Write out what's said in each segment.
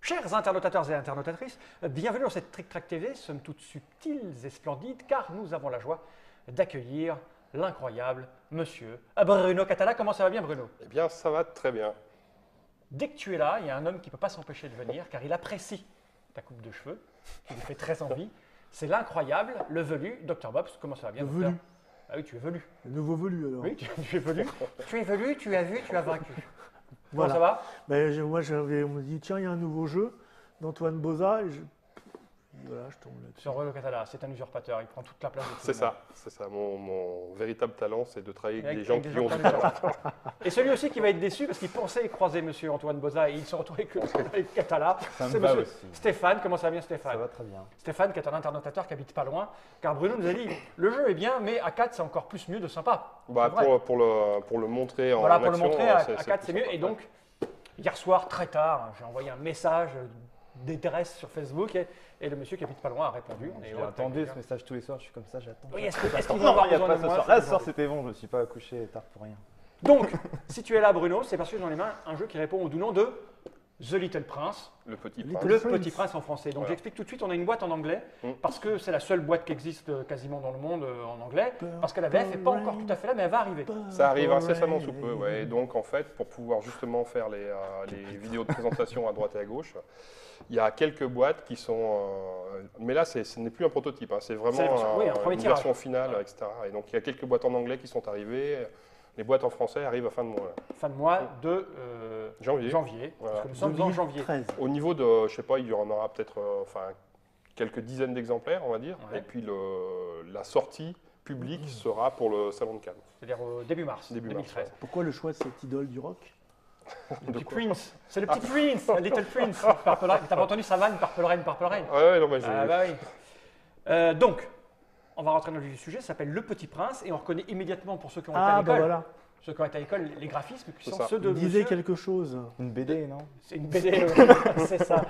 Chers internautateurs et internautatrices, bienvenue dans cette Trick Track TV, somme toute subtiles et splendides, car nous avons la joie d'accueillir l'incroyable monsieur Bruno Catala. Comment ça va bien, Bruno? Eh bien, ça va très bien. Dès que tu es là, il y a un homme qui ne peut pas s'empêcher de venir, car il apprécie ta coupe de cheveux, qui lui fait très envie. C'est l'incroyable, le velu, Dr Bobs. Comment ça va bien, Le docteur? velu. Ah oui, tu es velu. Le nouveau velu alors. Oui, tu es velu. Tu es velu, tu as vu, tu as vaincu. Comment Voilà. ça va? Ben, on me dit tiens, il y a un nouveau jeu d'Antoine Boza. Et voilà, je tombe là-dessus. Sur Bruno Catala, c'est un usurpateur, il prend toute la place de tout C'est le monde. ça, c'est ça. Mon véritable talent, c'est de travailler avec des gens Avec qui des ont gens du qui ont talent. Et celui aussi qui va être déçu parce qu'il pensait croiser monsieur Antoine Boza et il se retrouve avec Catala. Ça me C'est va monsieur aussi. Stéphane. Comment ça va bien, Stéphane? Ça va très bien. Stéphane, qui est un internautateur qui habite pas loin, car Bruno nous a dit le jeu est bien, mais à 4 c'est encore plus mieux de sympa. Bah, C'est vrai. pour le montrer en Voilà, pour action, le montrer, à c'est 4 c'est plus mieux. sympa. Et donc, hier soir, très tard, j'ai envoyé un message d'adresse sur Facebook et le monsieur qui habite pas loin a répondu. Je l'ai attendu quelqu'un. ce message tous les soirs, je suis comme ça, j'attends. Oui, est-ce qu'il va Non, avoir il n'y a besoin pas de ce moi? soir. Là, ce soir, c'était bon, je ne me suis pas couché tard pour rien. Donc, si tu es là, Bruno, c'est parce que j'ai dans les mains un jeu qui répond au doux nom de The Little Prince. Le petit Le prince. Le Prince. Petit Prince en français. Donc Voilà. j'explique tout de suite, on a une boîte en anglais, parce que c'est la seule boîte qui existe quasiment dans le monde en anglais, parce que la VF n'est pas encore tout à fait là, mais elle va arriver. Ça arrive incessamment sous peu, ouais. Et donc, en fait, pour pouvoir justement faire les vidéos de présentation à droite et à gauche, il y a quelques boîtes qui sont... mais là, ce n'est plus un prototype, hein, c'est vraiment Oui, un premier une tirage. version finale, Ouais. etc. Et donc, il y a quelques boîtes en anglais qui sont arrivées. Les boîtes en français arrivent à fin de mois. Là. Fin de mois de Janvier. parce Voilà. que nous sommes en janvier. 2013. Au niveau de, je sais pas, il y en aura peut-être quelques dizaines d'exemplaires, on va dire. Ouais. Et puis la sortie publique sera pour le Salon de Cannes. C'est-à-dire au début mars Début 2013. mars, Pourquoi le choix de cette idole du rock? Le petit De quoi Prince, c'est le petit Prince, Little Prince. T'as pas entendu sa vanne, Purple Rain, Purple Rain? Ouais, non, mais Ah bah oui. Donc, on va rentrer dans le vif du sujet, ça s'appelle Le Petit Prince, et on reconnaît imméditement pour ceux qui ont été à Ah, bah l'école, voilà. ceux qui ont été à l'école, les graphismes qui C'est sont ça. ceux de Disait monsieur... quelque chose. Une BD, non? C'est une BD, c'est ça.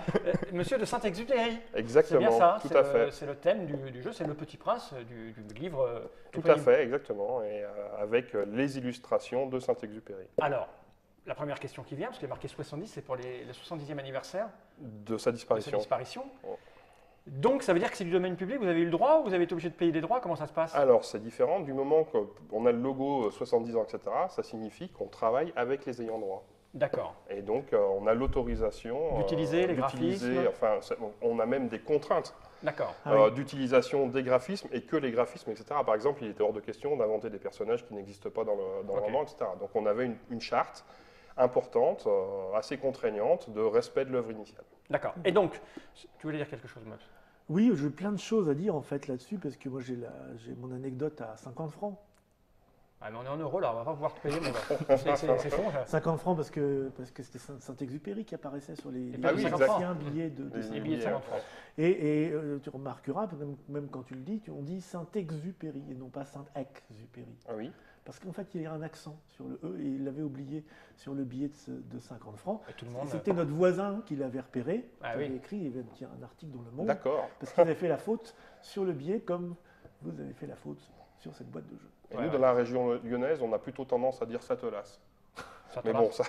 Monsieur de Saint-Exupéry. C'est exactement, bien ça, tout à fait. c'est le thème du jeu, c'est le Petit Prince du livre. Tout éponyme. à fait, exactement. Et avec les illustrations de Saint-Exupéry. Alors, la première question qui vient, parce qu'il est marqué 70, c'est pour le 70e anniversaire De sa de sa disparition. disparition. Oh. Donc, ça veut dire que c'est du domaine public, vous avez eu le droit ou vous avez été obligé de payer des droits? Comment ça se passe? Alors, c'est différent. Du moment qu'on a le logo 70 ans, etc., ça signifie qu'on travaille avec les ayants droit. D'accord. Et donc, on a l'autorisation D'utiliser les d'utiliser- graphismes. Enfin, on a même des contraintes D'accord. Ah oui. d'utilisation des graphismes et que les graphismes, etc. Par exemple, il était hors de question d'inventer des personnages qui n'existent pas dans le Ok. roman, etc. Donc, on avait une charte importante, assez contraignante, de respect de l'œuvre initiale. D'accord. Et donc, tu voulais dire quelque chose, Mobs? Oui, j'ai plein de choses à dire en fait là-dessus parce que moi j'ai mon anecdote à 50 francs. Ah, mais on est en euros là, on va pas pouvoir te payer, mon gars. C'est fond, ça. 50 francs parce que c'était Saint-Exupéry qui apparaissait sur les Ah oui, exact. anciens billets de Les Les billets de 50 francs. Et tu remarqueras, même quand tu le dis, on dit Saint-Exupéry et non pas Saint-Exupéry. Ah oui. Parce qu'en fait, il y a un accent sur le E et il l'avait oublié sur le billet de 50 francs. Et tout le monde. C'était notre voisin qui l'avait repéré, Ah qui oui. avait écrit, il avait mis un article dans Le Monde, D'accord. parce qu'il avait fait la faute sur le billet comme vous avez fait la faute sur cette boîte de jeu. Et Ouais, nous, ouais. dans la région lyonnaise, on a plutôt tendance à dire ça te lasse. Ça te Mais va. bon, ça,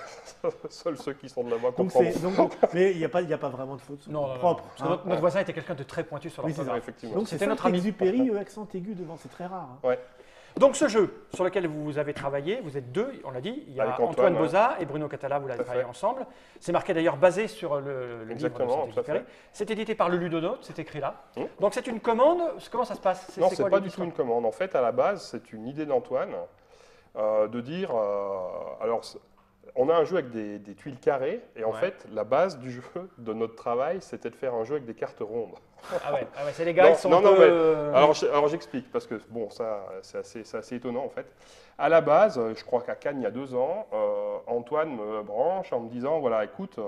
seuls ceux qui sont de là-bas Donc comprendront. mais il n'y a pas vraiment de faute Non, non, non. propre. Parce que hein. notre voisin était quelqu'un de très pointu sur Oui, c'est l'orthographe. Effectivement. Donc c'est C'était notre ami. Saint-Exupéry, accent aigu devant, c'est très rare. hein. Ouais. Donc ce jeu sur lequel vous avez travaillé, vous êtes deux, on l'a dit, il y a Avec Antoine, Antoine, ouais. Boza et Bruno Catala, vous l'avez Tout à travaillé fait. ensemble. C'est marqué d'ailleurs basé sur le livre de Exactement, Saint-Exupéry. tout à fait. C'est édité par le Ludonote, c'est écrit là. Mmh. Donc c'est une commande, comment ça se passe? Non, c'est c'est quoi pas du l'histoire tout une commande. En fait, à la base, c'est une idée d'Antoine de dire. On a un jeu avec des tuiles carrées, et en Ouais. fait, la base du jeu de notre travail, c'était de faire un jeu avec des cartes rondes. Ah ouais, c'est les gars, Non, ils sont non, un non, peu... mais- Alors j'explique, parce que bon, ça, c'est assez étonnant en fait. À la base, je crois qu'à Cannes, il y a 2 ans, Antoine me branche en me disant, voilà, écoute,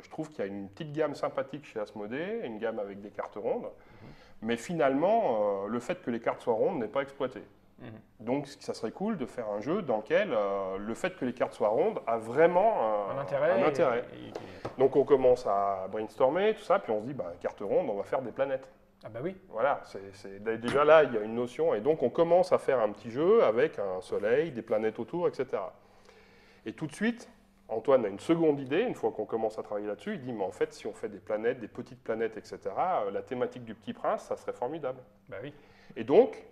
je trouve qu'il y a une petite gamme sympathique chez Asmodée, une gamme avec des cartes rondes, mais finalement, le fait que les cartes soient rondes n'est pas exploité. Mhm. Donc, ça serait cool de faire un jeu dans lequel le fait que les cartes soient rondes a vraiment un intérêt. un intérêt. et- Donc, on commence à brainstormer, tout ça, puis on se dit, bah, carte ronde, on va faire des planètes. Ah bah oui. Voilà, déjà là, il y a une notion, et donc on commence à faire un petit jeu avec un soleil, des planètes autour, etc. Et tout de suite, Antoine a une seconde idée, une fois qu'on commence à travailler là-dessus, il dit, mais en fait, si on fait des planètes, des petites planètes, etc., la thématique du Petit Prince, ça serait formidable. Bah oui. Et donc,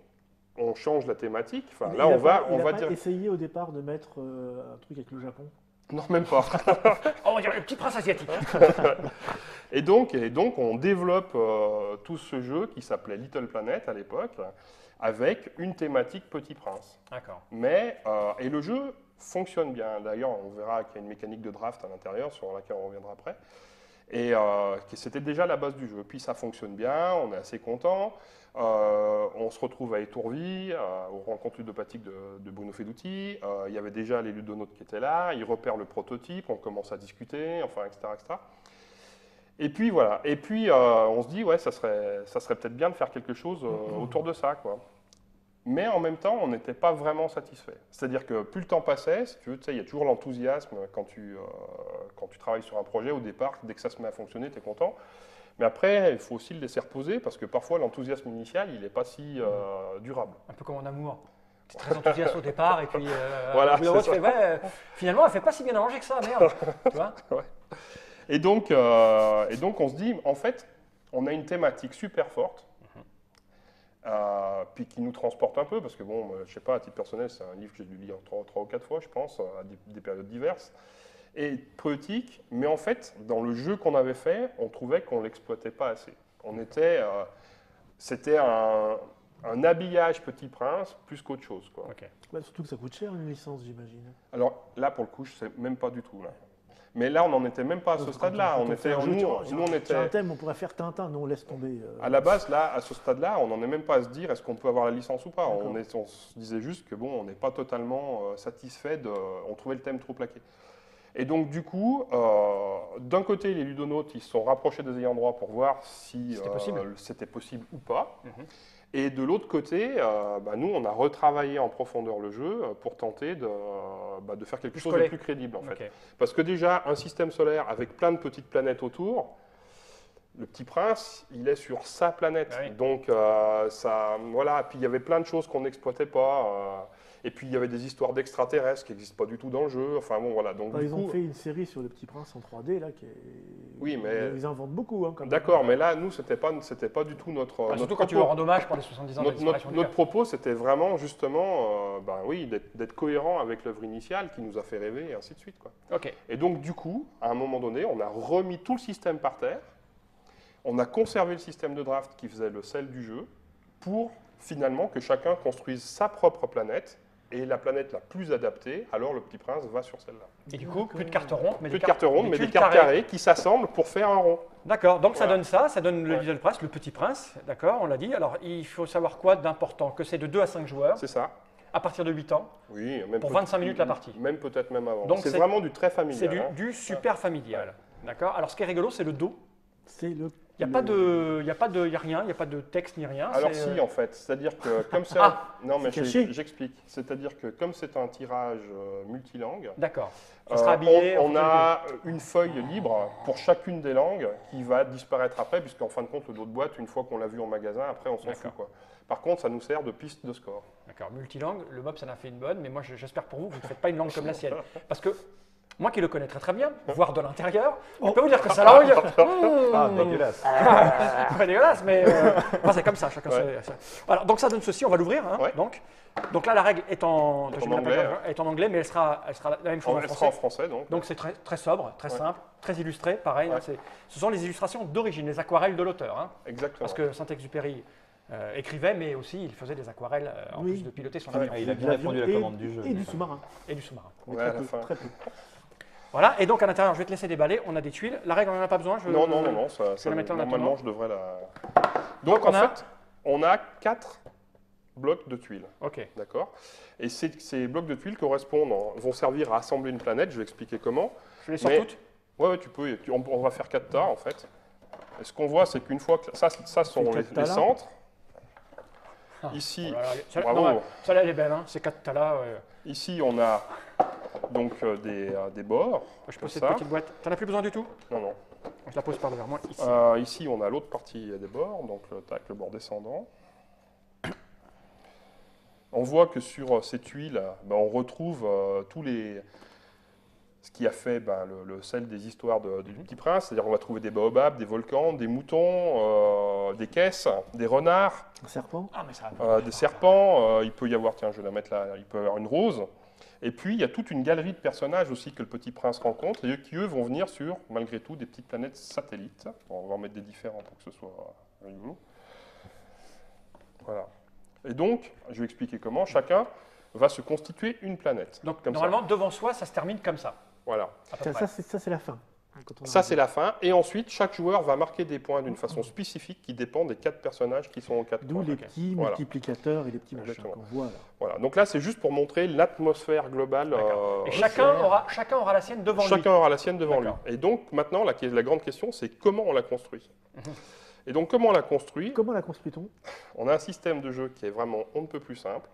on change la thématique. Enfin, Il là, a on pas- il va a pas dire... essayé au départ de mettre un truc avec le Japon. Non, même pas. Oh, on va dire le petit prince asiatique. Et donc, on développe tout ce jeu qui s'appelait Little Planet à l'époque, avec une thématique Petit Prince. D'accord. Mais, et le jeu fonctionne bien. D'ailleurs, on verra qu'il y a une mécanique de draft à l'intérieur sur laquelle on reviendra après. Et c'était déjà la base du jeu. Puis ça fonctionne bien, on est assez content. On se retrouve à Étourville, aux rencontres ludopathiques de Bruno Feduti. Il y avait déjà les ludonautes qui étaient là. Ils repèrent le prototype, on commence à discuter, enfin, etc., etc. Et puis voilà. Et puis on se dit, ouais, ça serait peut-être bien de faire quelque chose autour de ça, quoi. Mais en même temps, on n'était pas vraiment satisfait. C'est-à-dire que plus le temps passait, si tu veux, tu sais, il y a toujours l'enthousiasme quand tu travailles sur un projet au départ, dès que ça se met à fonctionner, tu es content. Mais après, il faut aussi le laisser reposer parce que parfois l'enthousiasme initial, il n'est pas si durable. Un peu comme en amour. Tu es très enthousiaste au départ et puis Voilà, au bout d'un moment, c'est tu fais, ouais, finalement, elle fait pas si bien à manger que ça, merde. Tu vois? Et donc, on se dit, en fait, on a une thématique super forte, puis qui nous transporte un peu, parce que bon, je sais pas, à titre personnel, c'est un livre que j'ai dû lire 3 ou 4 fois, je pense, à des périodes diverses, et poétique, mais en fait, dans le jeu qu'on avait fait, on trouvait qu'on ne l'exploitait pas assez. C'était un habillage Petit Prince plus qu'autre chose, quoi. Ok. Bah, surtout que ça coûte cher une licence, j'imagine. Alors là, pour le coup, je ne sais même pas du tout, là. Mais là, on n'en était même pas à ce stade-là. On était, nous, on Sur était... un thème, on pourrait faire Tintin, nous on laisse tomber. À la base, là, à ce stade-là, on n'en est même pas à se dire est-ce qu'on peut avoir la licence ou pas. D'accord. On se disait juste que bon, on n'est pas totalement satisfait on trouvait le thème trop plaqué. Et donc, du coup, d'un côté, les ludonautes, ils se sont rapprochés des ayants droit pour voir si c'était possible ou pas. Et de l'autre côté, nous, on a retravaillé en profondeur le jeu pour tenter de faire quelque chose de plus crédible, en fait. Ok. Parce que déjà, un système solaire avec plein de petites planètes autour, le Petit Prince, il est sur sa planète. Ah oui. Donc, voilà. Puis il y avait plein de choses qu'on n'exploitait pas. Et puis, il y avait des histoires d'extraterrestres qui n'existent pas du tout dans le jeu. Enfin, bon, voilà. Donc, Ils ont fait une série sur le Petit Prince en 3D, là, qui est... Oui, mais... Ils inventent beaucoup, hein, quand même. D'accord, mais là, nous, c'était pas du tout notre... Ah, notre surtout quand tu leur rends hommage pour les 70 ans de disparition du notre cœur. propos, c'était vraiment, justement, d'être cohérent avec l'œuvre initiale qui nous a fait rêver, et ainsi de suite, quoi. Ok. Et donc, du coup, à un moment donné, on a remis tout le système par terre. On a conservé le système de draft qui faisait le sel du jeu pour, finalement, que chacun construise sa propre planète. Et la planète la plus adaptée, alors le Petit Prince va sur celle-là. Et du coup, plus de cartes rondes, mais Plus de cartes rondes, mais des tuiles cartes carrées qui s'assemblent pour faire un rond. D'accord, donc Voilà. ça donne le Little Prince, le Petit Prince, d'accord, on l'a dit. Alors, il faut savoir quoi d'important? Que c'est de 2 à 5 joueurs, C'est ça. à partir de 8 ans. Oui, même Pour 25 minutes la partie. Même peut-être même avant. Donc C'est c'est- vraiment du très C'est familial. hein. du super familial, d'accord. Alors, ce qui est rigolo, c'est le dos. C'est le... Il n'y a rien, il n'y a pas de texte ni rien. Alors c'est, si, en fait, c'est-à-dire que comme c'est non mais c'est caché. j'explique. C'est-à-dire que comme c'est un tirage multilangue, D'accord. Ça sera habillé. on a une feuille libre pour chacune des langues qui va disparaître après, puisqu'en fin de compte, le dos de boîte, une fois qu'on l'a vu en magasin, après on s'en fout, quoi. Par contre, ça nous sert de piste de score. D'accord, multilangue, le mob, ça en a fait une bonne, mais moi, j'espère pour vous, vous ne faites pas une langue comme la sienne. Parce que moi qui le connais très très bien, voire de l'intérieur, je peux vous dire que sa langue. Ah, dégueulasse. Pas dégueulasse, mais enfin, c'est comme ça, chacun Ouais. Voilà, donc ça donne ceci, on va l'ouvrir. Hein, Ouais. donc là, la règle est en anglais, est en anglais, mais elle sera la même chose en Elle sera français. en français, donc. Donc c'est très sobre, très Ouais. simple, très illustré, pareil. Ouais. Hein, ce sont les illustrations d'origine, les aquarelles de l'auteur. Hein, Exactement. parce que Saint-Exupéry écrivait, mais aussi il faisait des aquarelles en Oui. plus de piloter son Ouais. avion Ah, il a de bien l'avion répondu à la commande du jeu. Et du sous-marin. et du sous-marin. Mais Ouais, à très la peu, fin. très peu. Voilà, et donc à l'intérieur, je vais te laisser déballer, on a des tuiles. La règle, on n'en a pas besoin. Non, ça, la mettre en normalement, attendant. je devrais la... Donc, Donc, on en a- fait, on a 4 blocs de tuiles, Ok, d'accord? Et ces blocs de tuiles vont servir à assembler une planète, je vais expliquer comment. je les sors Mais- toutes. Ouais, tu peux, on va faire 4 tas, en fait. Et ce qu'on voit, c'est qu'une fois que... Ça sont Ces quatre les tas-là. centres. Ah, Ici, oh là là, celle-là, bravo. non, celle-là, elle est belle, hein, ces 4 tas-là. Ici, on a donc des bords. Je comme pose cette ça. petite boîte. T'en as plus besoin du tout? Non, non. Je la pose par devers moi, ici. Ici, on a l'autre partie des bords, donc le bord descendant. On voit que sur ces tuiles, on retrouve tous les... ce qui a fait le sel des histoires du Petit Prince, c'est-à-dire on va trouver des baobabs, des volcans, des moutons, des caisses, des renards, Un serpent. Ah, mais ça. des serpents, il peut y avoir, tiens je vais la mettre là, il peut y avoir une rose, et puis il y a toute une galerie de personnages aussi que le Petit Prince rencontre, et qui eux vont venir sur, malgré tout, des petites planètes satellites. Bon, on va en mettre des différents pour que ce soit rigolo. Voilà. Et donc, je vais expliquer comment, chacun va se constituer une planète. Donc, comme normalement, ça. devant soi, ça se termine comme ça. Voilà. À peu près. Ça, c'est la fin. Quand on Ça, arrive. c'est la fin. Et ensuite, chaque joueur va marquer des points d'une façon spécifique qui dépend des 4 personnages qui sont aux 4 D'où points. les ok. petits Voilà. multiplicateurs et les petits machins Exactement. qu'on voit là. Voilà. Donc là, c'est juste pour montrer l'atmosphère globale. D'accord. Et chacun aura la sienne devant lui. Chacun aura la sienne devant lui. D'accord. Et donc, maintenant, la grande question, c'est comment on la construit. Et donc, comment on la construit? Comment la construit-on? On a un système de jeu qui est vraiment on ne peut plus simple.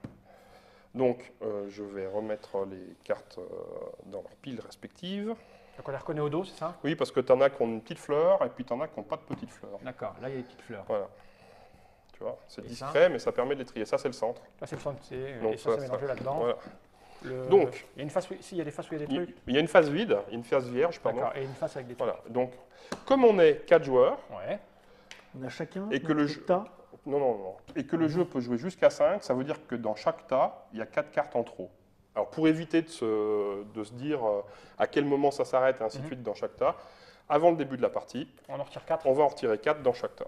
Donc, je vais remettre les cartes dans leurs piles respectives. Donc, on les reconnaît au dos, c'est ça? Oui, parce que tu en as qui ont une petite fleur et puis tu en as qui n'ont pas de petite fleur. D'accord. Là, il y a des petites fleurs. Voilà. Tu vois, c'est Et discret, mais ça permet de les trier. Ça, c'est le centre. Là, c'est le centre. Donc, Et ça, c'est mélangé là-dedans. Voilà. Le- Donc- il y a une face où il y a des faces où il y a des trucs. Il y a une phase vide, une phase vierge, pardon. D'accord. Et une face avec des trucs. Voilà. Donc, comme on est 4 joueurs, Ouais. On a chacun Et que le notre jeu- tas. non, et que le jeu peut jouer jusqu'à 5, ça veut dire que dans chaque tas, il y a 4 cartes en trop. Alors, pour éviter de se dire à quel moment ça s'arrête et ainsi de suite dans chaque tas, avant le début de la partie, On en retire 4. on va en retirer 4 dans chaque tas.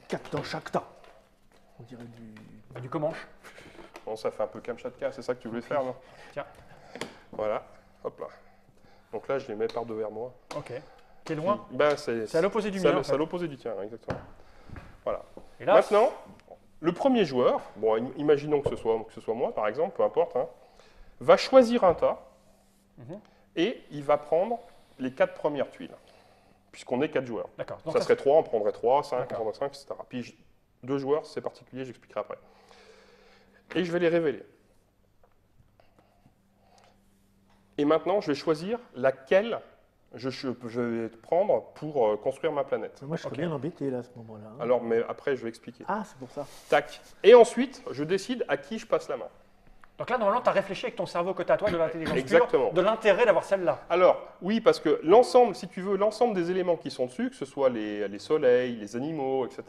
4 dans chaque tas. On dirait Du Comanche. Bon, ça fait un peu Kamchatka, c'est ça que tu voulais faire, non? Tiens. Voilà, hop là. Donc là, je les mets par devers moi. Ok. T'es loin? Ben, C'est à l'opposé du c'est mien. en c'est fait. à l'opposé du tien, exactement. Voilà. Et là, Maintenant, le premier joueur, bon, imaginons que ce soit moi, par exemple, peu importe, hein, va choisir un tas Mhm. et il va prendre les 4 premières tuiles, puisqu'on est 4 joueurs. d'accord. Donc, Ça serait 3, on prendrait 3, 5, on D'accord. prendrait 5, etc. Puis 2 joueurs, c'est particulier, j'expliquerai après. Et je vais les révéler. Et maintenant, je vais choisir laquelle je vais prendre pour construire ma planète. Moi, je serais Ok. bien embêté là à ce moment-là. hein. Alors, mais après, je vais expliquer. Ah, c'est pour ça. Tac. Et ensuite, je décide à qui je passe la main. Donc là, normalement, tu as réfléchi avec ton cerveau côté à toi de l'intelligence Exactement. pure, de l'intérêt d'avoir celle-là. Alors, oui, parce que l'ensemble, si tu veux, l'ensemble des éléments qui sont dessus, que ce soit les soleils, les animaux, etc.,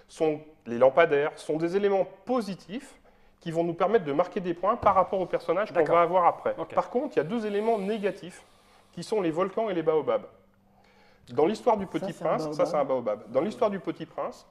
sont les lampadaires, sont des éléments positifs qui vont nous permettre de marquer des points par rapport aux personnages qu'on D'accord. va avoir après. Ok. Par contre, il y a 2 éléments négatifs qui sont les volcans et les baobabs. Dans l'histoire du Petit c'est un Prince, ça baobab. c'est un baobab. Dans l'histoire du Petit Prince,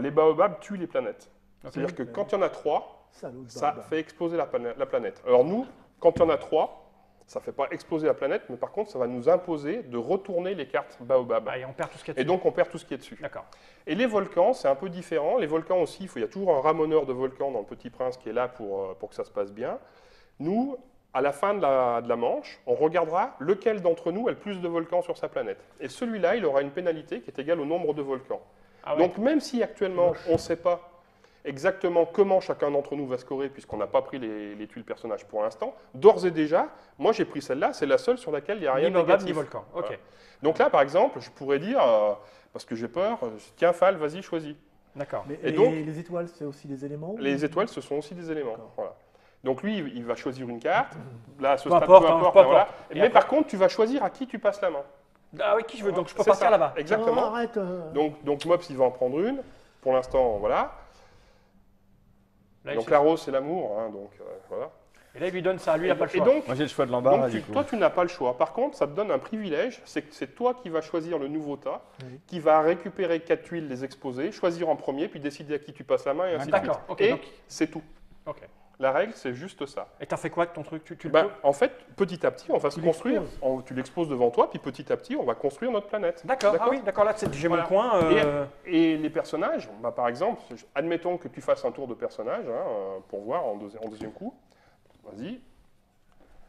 les baobabs tuent les planètes. Ok. C'est-à-dire que quand il y en a 3, Salaud de ça baobab. fait exploser la planète. Alors nous, quand il y en a 3, ça ne fait pas exploser la planète, mais par contre, ça va nous imposer de retourner les cartes baobab. Ah, et on perd tout ce qu'il y a Et dessus. donc, on perd tout ce qui est dessus. D'accord. Et les volcans, c'est un peu différent. Les volcans aussi, il y a toujours un ramoneur de volcans dans le Petit Prince qui est là pour que ça se passe bien. Nous, à la fin de la manche, on regardera lequel d'entre nous a le plus de volcans sur sa planète. Et celui-là, il aura une pénalité qui est égale au nombre de volcans. Ah ouais. Donc, même si actuellement, on ne sait pas exactement comment chacun d'entre nous va scorer, puisqu'on n'a pas pris les tuiles personnages pour l'instant, d'ores et déjà, moi j'ai pris celle-là, c'est la seule sur laquelle il n'y a rien Ni de baobab, négatif. ni volcan. Ok. Voilà. Donc là, par exemple, je pourrais dire, parce que j'ai peur, tiens Fal, vas-y, choisis. D'accord. Mais Et les, donc- les étoiles, c'est aussi des éléments Les étoiles, ce sont aussi des éléments. D'accord. Voilà. Donc lui, il va choisir une carte. Là, à ce Peu stade, importe, peu hein, importe. peu ben voilà. importe. Et Mais après- par contre, tu vas choisir à qui tu passes la main. Ah oui, qui je veux. Donc je peux C'est partir ça, là-bas. Exactement. Non, arrête. Donc Mops, il va en prendre une. Pour l'instant, voilà. Là, il Donc se- la rose, c'est l'amour. hein, donc voilà. Et là, il lui donne ça. Lui, il n'a pas le Et choix. donc, Moi j'ai le choix de l'embarras donc du coup. toi, tu n'as pas le choix. Par contre, ça te donne un privilège, c'est que c'est toi qui vas choisir le nouveau tas, Oui. qui va récupérer 4 tuiles, les exposer, choisir en premier, puis décider à qui tu passes la main, et ainsi de suite. D'accord. Ok. Et donc- c'est tout. ok. La règle, c'est juste ça. Et t'as fait quoi avec ton truc? Tu le Ben, peux en fait, petit à petit, on va se Tu construire. l'exposes. Tu l'exposes devant toi, puis petit à petit, on va construire notre planète. D'accord. Ah oui, d'accord. Là, j'ai Voilà. mon coin. Et les personnages, bah, par exemple, admettons que tu fasses un tour de personnage pour voir en deuxième coup. Vas-y.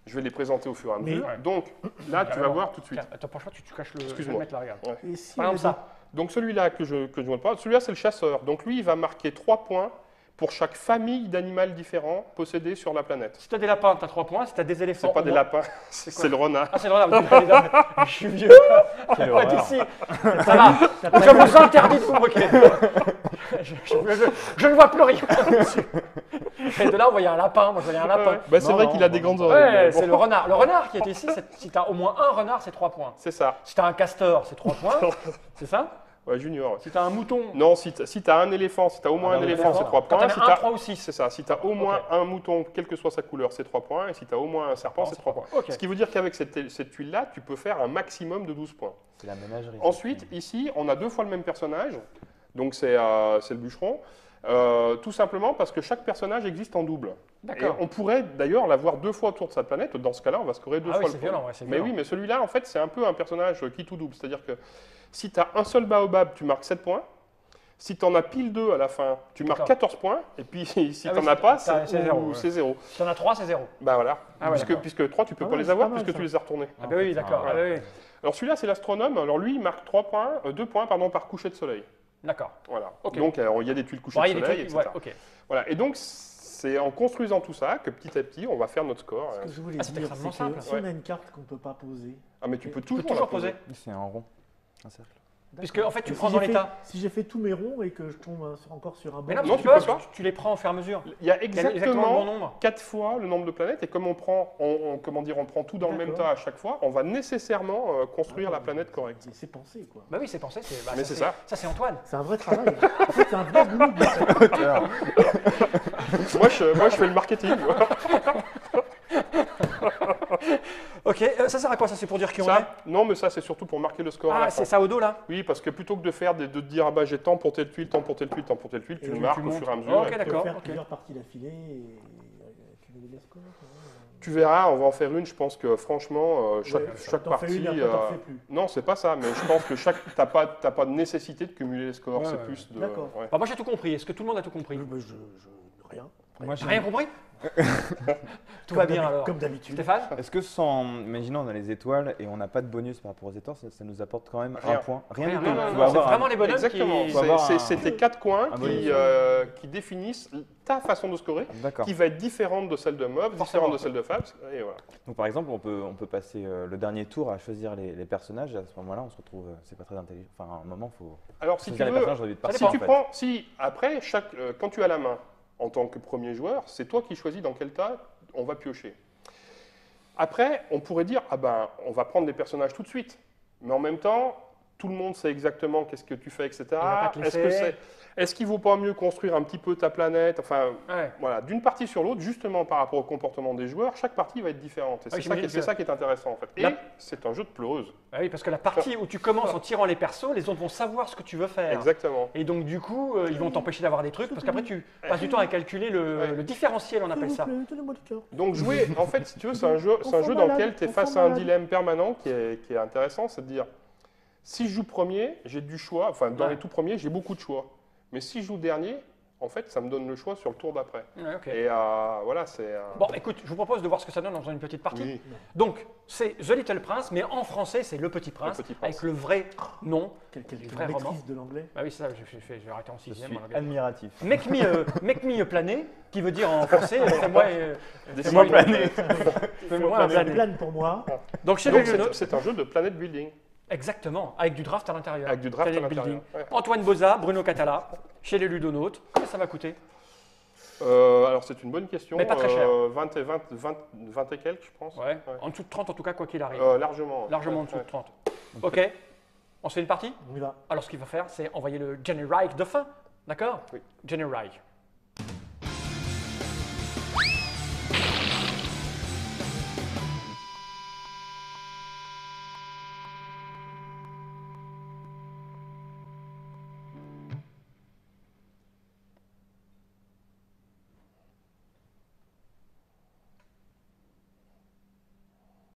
Je vais les présenter au fur et à Mais- mesure. Ouais. Donc là, tu vas Carrément. voir tout de suite. Tiens, attends, franchement, tu caches le. Je vais Excuse-moi. le mettre là, regarde. Et si Par on exemple, les- ça. Donc celui-là que je ne vois pas, celui-là c'est le chasseur. Donc lui, il va marquer 3 points pour chaque famille d'animal différents possédés sur la planète. Si t'as des lapins, t'as 3 points. Si t'as des éléphants. C'est pas au des moins- lapins, c'est le renard. Ah, c'est vrai, je suis vieux. Quelle Ouais, horreur. d'ici. Ça va. Je vous interdis de vous moquer. je ne vois plus rien dessus. Et de là, on voyait un lapin. Moi, je voyais un lapin. Bah, c'est Non, vrai non, qu'il a non, des grandes non. oreilles. Ouais, mais c'est bon. le renard. Le renard qui est ici, si tu as au moins un renard, c'est 3 points. C'est ça. Si tu as un castor, c'est 3 points. C'est ça? Ouais, junior. Si tu as un mouton, Non, si tu as un éléphant, si tu as au moins un éléphant, c'est 3 quand points. tu Si en as t'as- 1, 3 ou 6. C'est ça. Si tu as au moins un mouton, quelle que soit sa couleur, c'est 3 points. Et si tu as au moins un serpent, c'est 3 points. Ok. Ce qui veut dire qu'avec cette tuile-là, tu peux faire un maximum de 12 points. C'est la ménagerie. Ensuite, ici, on a 2 fois le même personnage. Donc, c'est le bûcheron. Tout simplement parce que chaque personnage existe en double. Et D'accord. on pourrait d'ailleurs l'avoir 2 fois autour de sa planète. Dans ce cas-là, on va scorer 2 Ah oui, fois c'est le point. violent, ouais, c'est Mais violent. oui, mais celui-là, en fait, c'est un peu un personnage qui tout double. C'est-à-dire que si tu as un seul baobab, tu marques 7 points. Si tu en as pile 2 à la fin, tu marques D'accord. 14 points. Et puis, si Ah tu oui, n'en as pas, c'est 0, ouais. c'est 0. Si tu en as 3, c'est 0. Bah voilà. Ah ouais, d'accord. puisque 3, tu peux Ah pas ouais, les c'est avoir pas mal, puisque ça. tu les as retournés. Ah bah oui, d'accord. Ah, Ah bah oui. Alors celui-là, c'est l'astronome. Alors lui, il marque 2 points par coucher de soleil. D'accord. Voilà. Ok. Donc il y a des tuiles couchées Bon, de il y a des soleil, trucs, etc. ouais, ok. Voilà. Et donc, c'est en construisant tout ça que petit à petit, on va faire notre score. Ce que je voulais Ah, c'est dire, extrêmement c'est simple. que si Ouais. on a une carte qu'on ne peut pas poser, Ah, mais tu peux Tu peux toujours, toujours la poser. C'est un rond. Un cercle. Puisque, en fait, tu Mais prends si dans j'ai fait- l'état. Si j'ai fait tous mes ronds et que je tombe encore sur un Mais banc, non, Non, tu tu peux, peux pas. tu les prends au fur et à mesure. Il y a Il y a exactement le bon exactement nombre. 4 fois le nombre de planètes. Et comme on prend, comment dire, on prend tout dans le même D'accord. tas à chaque fois, on va nécessairement construire la planète correcte. c'est pensé, quoi. Bah oui, c'est pensé. Bah, Mais c'est ça. Ça, c'est Antoine. C'est un vrai travail. En fait, c'est un vrai boulot. moi, je fais le marketing. Ok, ça sert à quoi? Ça, c'est pour dire qui on est? Ça, non, mais ça, c'est surtout pour marquer le score à Ah, la fin. c'est ça au dos, là? Oui, parce que plutôt que de faire de te dire ah bah j'ai tant pour telle tuile, tant pour telle tuile, tant pour telle tuile, tu Et le tu marques au montes. fur et à mesure. Oh, ok, et- Tu peux d'accord. faire ok. plusieurs parties d'affilée et cumuler les scores. Tu verras, on va en faire une. Je pense que franchement, chaque T'en fais partie. une, après t'en fais plus. Non, c'est pas ça, mais je pense que t'as pas de nécessité de cumuler les scores. Ouais, c'est ouais, plus de. D'accord. ouais. Bah, moi, j'ai tout compris. Est-ce que tout le monde a tout compris? Rien. Moi, j'ai- Rien compris? Tout va bien alors. Comme d'habitude. Stéphane? Est-ce que imaginons on a les étoiles et on n'a pas de bonus par rapport aux étoiles, ça nous apporte quand même Rien. un point. Rien Rien, du tout. rien, Tu non, vas c'est avoir vraiment les bonhommes Exactement. qui... Faut avoir C'est tes 4 coins un bonus. qui définissent ta façon de scorer, D'accord. qui va être différente de celle de Mob, différente de celle de Fabs. Et voilà. Donc par exemple, on peut passer le dernier tour à choisir les personnages. Et à ce moment-là, on se retrouve. C'est pas très intelligent. Enfin, à un moment, il faut Alors, si tu choisir les veux, personnages au lieu de Ça partir. si dépend, tu en fait. prends, après, quand tu as la main en tant que premier joueur, c'est toi qui choisis dans quel tas on va piocher. Après, on pourrait dire, ah ben, on va prendre les personnages tout de suite. Mais en même temps, tout le monde sait exactement qu'est-ce que tu fais, etc. Il va pas te laisser. Est-ce qu'il ne vaut pas mieux construire un petit peu ta planète? Enfin, Ouais. voilà, d'une partie sur l'autre, justement par rapport au comportement des joueurs, chaque partie va être différente. Et Ah, c'est j'imagine ça qui est intéressant, en fait. Et La- c'est un jeu de pleureuse. Bah oui, parce que la partie où tu commences en tirant les persos, les autres vont savoir ce que tu veux faire. Exactement. Et donc, du coup, ils vont t'empêcher d'avoir des trucs, parce qu'après, tu passes du temps à calculer le différentiel, on appelle ça. Donnez-moi du cœur. Donc jouer, en fait, si tu veux, c'est un jeu Enfant dans malade, lequel tu es enfant face à un malade. dilemme permanent qui est intéressant, c'est de dire, si je joue premier, j'ai du choix, enfin dans Ouais. les tout premiers, j'ai beaucoup de choix. Mais si je joue dernier, en fait, ça me donne le choix sur le tour d'après. Ouais, ok. Et voilà, c'est... Bon, écoute, je vous propose de voir ce que ça donne en faisant une petite partie. Oui. Donc, c'est The Little Prince, mais en français, c'est Le Petit Prince, Petit Prince. avec le vrai nom. Quelle vrai roman. maîtrise de l'anglais. Bah oui, c'est ça, j'ai arrêté en Je sixième. suis en anglais. admiratif. Make me planer, qui veut dire en français, fais-moi Fais-moi planer. C'est Fais-moi un planer. plane pour moi. Donc, chez Donc les jeux, c'est un jeu de planet building, exactement, avec du draft à l'intérieur. avec du draft à Planet l'intérieur. building. Ouais. Antoine Boza, Bruno Catala, chez les Ludonautes. Combien ça va coûter? Alors c'est une bonne question. Mais pas très cher. 20 et quelques, je pense. Ouais. En dessous de 30 en tout cas, quoi qu'il arrive. Largement. Largement en Ouais, dessous ouais. de 30. Ok, on se fait une partie? On y va. Alors ce qu'il va faire, c'est envoyer le Generike de fin. D'accord? Oui. Generike.